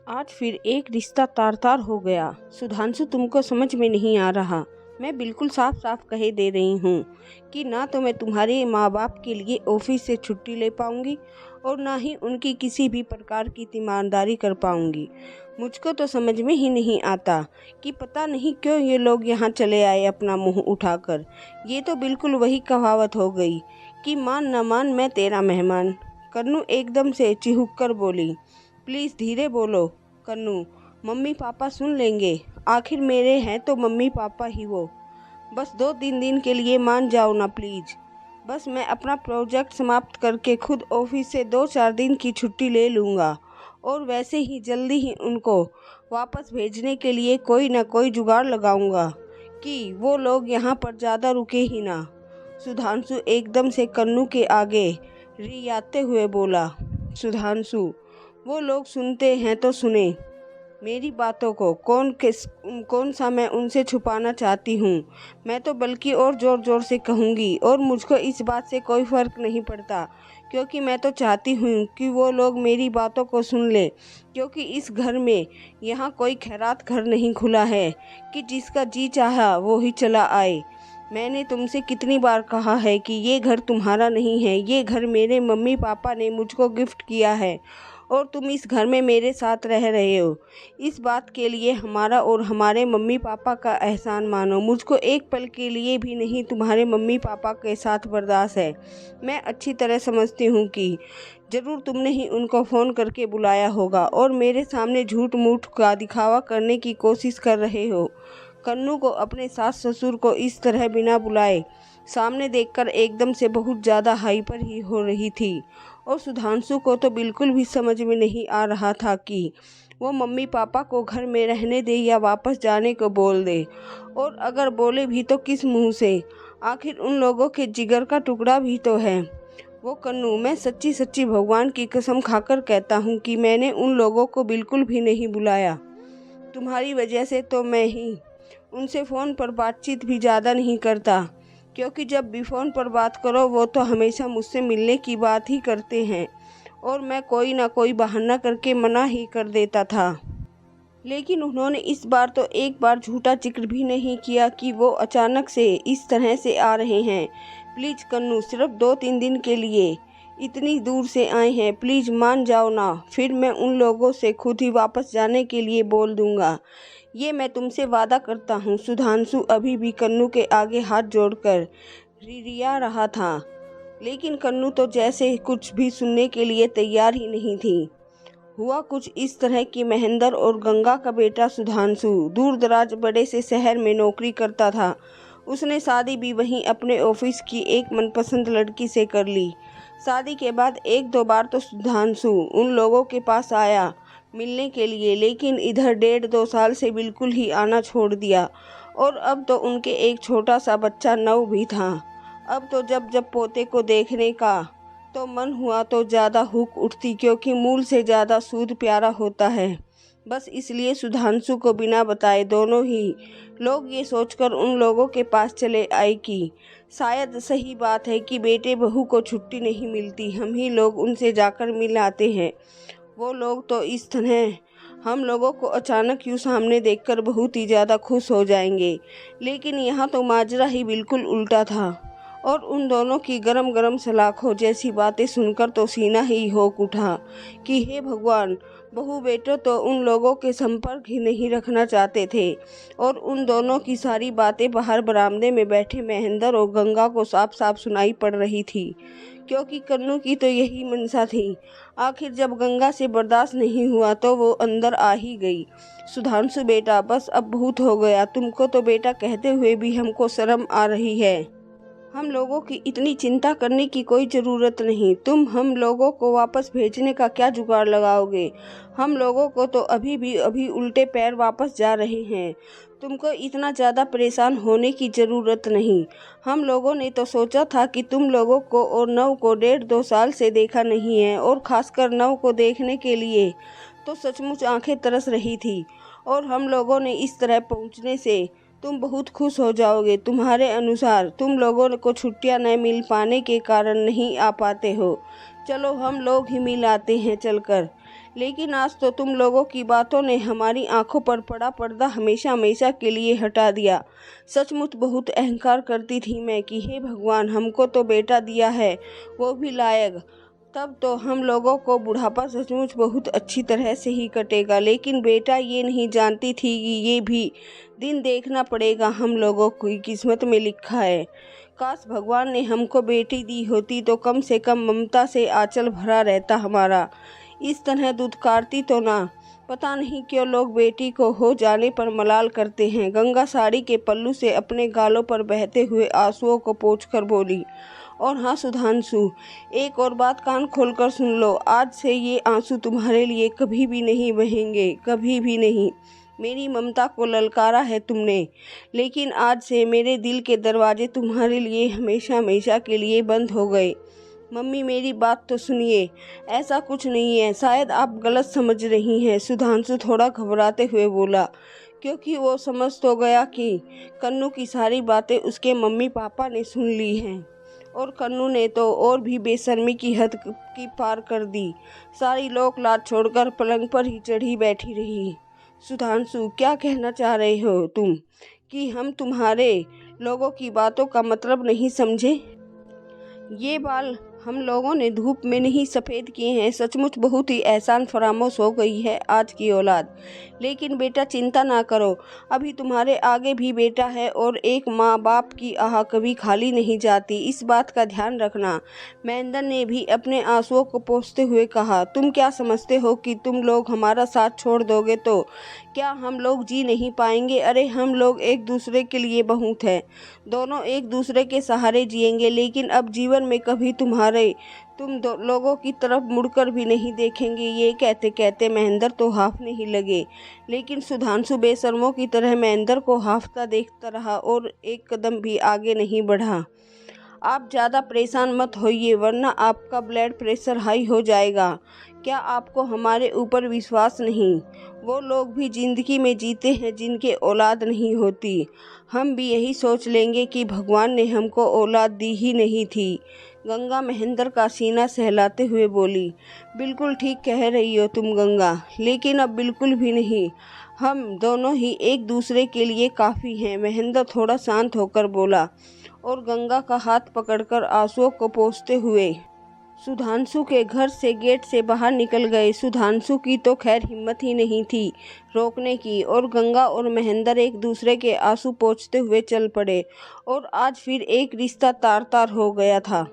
आज फिर एक रिश्ता तार-तार हो गया। सुधांशु, तुमको समझ में नहीं आ रहा। मैं बिल्कुल साफ-साफ कह दे रही हूँ कि ना तो मैं तुम्हारे माँ-बाप के लिए ऑफिस से छुट्टी ले पाऊँगी और ना ही उनकी किसी भी प्रकार की तीमारदारी कर पाऊँगी। मुझको तो समझ में ही नहीं आता कि पता नहीं क्यों ये लोग यहाँ चले आए अपना मुँह उठाकर। ये तो बिल्कुल वही कहावत हो गई कि मान न मान मैं तेरा मेहमान। कन्नू एकदम से चिहुक कर बोली, प्लीज़ धीरे बोलो कन्नू, मम्मी पापा सुन लेंगे। आखिर मेरे हैं तो मम्मी पापा ही वो। बस 2-3 दिन के लिए मान जाओ ना प्लीज़। बस मैं अपना प्रोजेक्ट समाप्त करके खुद ऑफिस से 2-4 दिन की छुट्टी ले लूँगा और वैसे ही जल्दी ही उनको वापस भेजने के लिए कोई ना कोई जुगाड़ लगाऊंगा कि वो लोग यहाँ पर ज़्यादा रुके ही ना। सुधांशु एकदम से कन्नू के आगे रियाते हुए बोला, सुधांशु, वो लोग सुनते हैं तो सुने मेरी बातों को। कौन सा मैं उनसे छुपाना चाहती हूँ। मैं तो बल्कि और ज़ोर ज़ोर से कहूँगी और मुझको इस बात से कोई फ़र्क नहीं पड़ता, क्योंकि मैं तो चाहती हूँ कि वो लोग मेरी बातों को सुन ले। क्योंकि इस घर में यहाँ कोई खैरात घर नहीं खुला है कि जिसका जी चाहा वो ही चला आए। मैंने तुमसे कितनी बार कहा है कि ये घर तुम्हारा नहीं है, ये घर मेरे मम्मी पापा ने मुझको गिफ्ट किया है और तुम इस घर में मेरे साथ रह रहे हो। इस बात के लिए हमारा और हमारे मम्मी पापा का एहसान मानो। मुझको एक पल के लिए भी नहीं तुम्हारे मम्मी पापा के साथ बर्दाश्त है। मैं अच्छी तरह समझती हूँ कि ज़रूर तुमने ही उनको फ़ोन करके बुलाया होगा और मेरे सामने झूठ मूठ का दिखावा करने की कोशिश कर रहे हो। कन्नू को अपने सास ससुर को इस तरह बिना बुलाए सामने देखकर एकदम से बहुत ज़्यादा हाइपर ही हो रही थी और सुधांशु को तो बिल्कुल भी समझ में नहीं आ रहा था कि वो मम्मी पापा को घर में रहने दे या वापस जाने को बोल दे, और अगर बोले भी तो किस मुंह से। आखिर उन लोगों के जिगर का टुकड़ा भी तो है वो कन्नू। मैं सच्ची सच्ची भगवान की कसम खाकर कहता हूँ कि मैंने उन लोगों को बिल्कुल भी नहीं बुलाया। तुम्हारी वजह से तो मैं ही उनसे फ़ोन पर बातचीत भी ज़्यादा नहीं करता, क्योंकि जब भी फ़ोन पर बात करो वो तो हमेशा मुझसे मिलने की बात ही करते हैं और मैं कोई ना कोई बहाना करके मना ही कर देता था। लेकिन उन्होंने इस बार तो एक बार झूठा जिक्र भी नहीं किया कि वो अचानक से इस तरह से आ रहे हैं। प्लीज़ कन्नू, सिर्फ 2-3 दिन के लिए इतनी दूर से आए हैं, प्लीज़ मान जाओ ना। फिर मैं उन लोगों से खुद ही वापस जाने के लिए बोल दूँगा, ये मैं तुमसे वादा करता हूँ। सुधांशु अभी भी कन्नू के आगे हाथ जोड़कर रिरिया रहा था, लेकिन कन्नू तो जैसे कुछ भी सुनने के लिए तैयार ही नहीं थी। हुआ कुछ इस तरह कि महेंद्र और गंगा का बेटा सुधांशु दूर दराज बड़े से शहर में नौकरी करता था। उसने शादी भी वहीं अपने ऑफिस की एक मनपसंद लड़की से कर ली। शादी के बाद 1-2 बार तो सुधांशु उन लोगों के पास आया मिलने के लिए, लेकिन इधर 1.5-2 साल से बिल्कुल ही आना छोड़ दिया। और अब तो उनके एक छोटा सा बच्चा नव भी था। अब तो जब जब पोते को देखने का तो मन हुआ तो ज़्यादा हुक उठती, क्योंकि मूल से ज़्यादा सूद प्यारा होता है। बस इसलिए सुधांशु को बिना बताए दोनों ही लोग ये सोचकर उन लोगों के पास चले आए कि शायद सही बात है कि बेटे बहू को छुट्टी नहीं मिलती, हम ही लोग उनसे जाकर मिल आते हैं। वो लोग तो इस तरह हम लोगों को अचानक यूँ सामने देखकर बहुत ही ज़्यादा खुश हो जाएंगे, लेकिन यहाँ तो माजरा ही बिल्कुल उल्टा था। और उन दोनों की गरम गरम सलाखों जैसी बातें सुनकर तो सीना ही होक उठा कि हे भगवान, बहू बेटो तो उन लोगों के संपर्क ही नहीं रखना चाहते थे। और उन दोनों की सारी बातें बाहर बरामदे में बैठे महेंद्र और गंगा को साफ साफ सुनाई पड़ रही थी, क्योंकि कन्नू की तो यही मंशा थी। आखिर जब गंगा से बर्दाश्त नहीं हुआ तो वो अंदर आ ही गई। सुधांशु बेटा, बस अब बहुत हो गया। तुमको तो बेटा कहते हुए भी हमको शर्म आ रही है। हम लोगों की इतनी चिंता करने की कोई ज़रूरत नहीं। तुम हम लोगों को वापस भेजने का क्या जुगाड़ लगाओगे? हम लोगों को तो अभी उल्टे पैर वापस जा रहे हैं। तुमको इतना ज़्यादा परेशान होने की ज़रूरत नहीं। हम लोगों ने तो सोचा था कि तुम लोगों को और नव को 1.5-2 साल से देखा नहीं है, और ख़ासकर नव को देखने के लिए तो सचमुच आंखें तरस रही थी। और हम लोगों ने इस तरह पहुँचने से तुम बहुत खुश हो जाओगे। तुम्हारे अनुसार तुम लोगों को छुट्टियां न मिल पाने के कारण नहीं आ पाते हो। चलो हम लोग ही मिल आते हैं चलकर। लेकिन आज तो तुम लोगों की बातों ने हमारी आंखों पर पड़ा पर्दा हमेशा हमेशा के लिए हटा दिया। सचमुच बहुत अहंकार करती थी मैं कि हे भगवान, हमको तो बेटा दिया है, वो भी लायक। तब तो हम लोगों को बुढ़ापा सचमुच बहुत अच्छी तरह से ही कटेगा। लेकिन बेटा ये नहीं जानती थी कि ये भी दिन देखना पड़ेगा, हम लोगों की किस्मत में लिखा है। काश भगवान ने हमको बेटी दी होती तो कम से कम ममता से आंचल भरा रहता हमारा, इस तरह दुत्कारती तो ना। पता नहीं क्यों लोग बेटी को हो जाने पर मलाल करते हैं। गंगा साड़ी के पल्लू से अपने गालों पर बहते हुए आंसुओं को पोंछकर बोली। और हाँ सुधांशु, एक और बात कान खोलकर सुन लो। आज से ये आंसू तुम्हारे लिए कभी भी नहीं बहेंगे, कभी भी नहीं। मेरी ममता को ललकारा है तुमने, लेकिन आज से मेरे दिल के दरवाजे तुम्हारे लिए हमेशा हमेशा के लिए बंद हो गए। मम्मी मेरी बात तो सुनिए, ऐसा कुछ नहीं है, शायद आप गलत समझ रही हैं, सुधांशु थोड़ा घबराते हुए बोला, क्योंकि वो समझ तो गया कि कन्नू की सारी बातें उसके मम्मी पापा ने सुन ली हैं। और कन्नू ने तो और भी बेशर्मी की हद की पार कर दी। सारी लोक लाज छोड़कर पलंग पर ही चढ़ी बैठी रही। सुधांशु, क्या कहना चाह रहे हो तुम कि हम तुम्हारे लोगों की बातों का मतलब नहीं समझे? ये बाल हम लोगों ने धूप में नहीं सफ़ेद किए हैं। सचमुच बहुत ही एहसान फरामोश हो गई है आज की औलाद। लेकिन बेटा चिंता ना करो, अभी तुम्हारे आगे भी बेटा है और एक माँ बाप की आह कभी खाली नहीं जाती, इस बात का ध्यान रखना। महेंद्र ने भी अपने आंसुओं को पोंछते हुए कहा, तुम क्या समझते हो कि तुम लोग हमारा साथ छोड़ दोगे तो क्या हम लोग जी नहीं पाएंगे? अरे हम लोग एक दूसरे के लिए बहुत हैं, दोनों एक दूसरे के सहारे जिएंगे। लेकिन अब जीवन में कभी तुम दो लोगों की तरफ मुड़कर भी नहीं देखेंगे। ये कहते कहते महेंद्र तो हांफने ही लगे, लेकिन सुधांशु बेशर्मों की तरह महेंद्र को हांफता देखता रहा और एक कदम भी आगे नहीं बढ़ा। आप ज़्यादा परेशान मत होइए, वरना आपका ब्लड प्रेशर हाई हो जाएगा। क्या आपको हमारे ऊपर विश्वास नहीं? वो लोग भी जिंदगी में जीते हैं जिनके औलाद नहीं होती। हम भी यही सोच लेंगे कि भगवान ने हमको औलाद दी ही नहीं थी। गंगा महेंद्र का सीना सहलाते हुए बोली, बिल्कुल ठीक कह रही हो तुम गंगा, लेकिन अब बिल्कुल भी नहीं। हम दोनों ही एक दूसरे के लिए काफ़ी हैं। महेंद्र थोड़ा शांत होकर बोला और गंगा का हाथ पकड़कर आंसुओं को पोंछते हुए सुधांशु के घर से गेट से बाहर निकल गए। सुधांशु की तो खैर हिम्मत ही नहीं थी रोकने की, और गंगा और महेंद्र एक दूसरे के आंसू पोंछते हुए चल पड़े। और आज फिर एक रिश्ता तार तार हो गया था।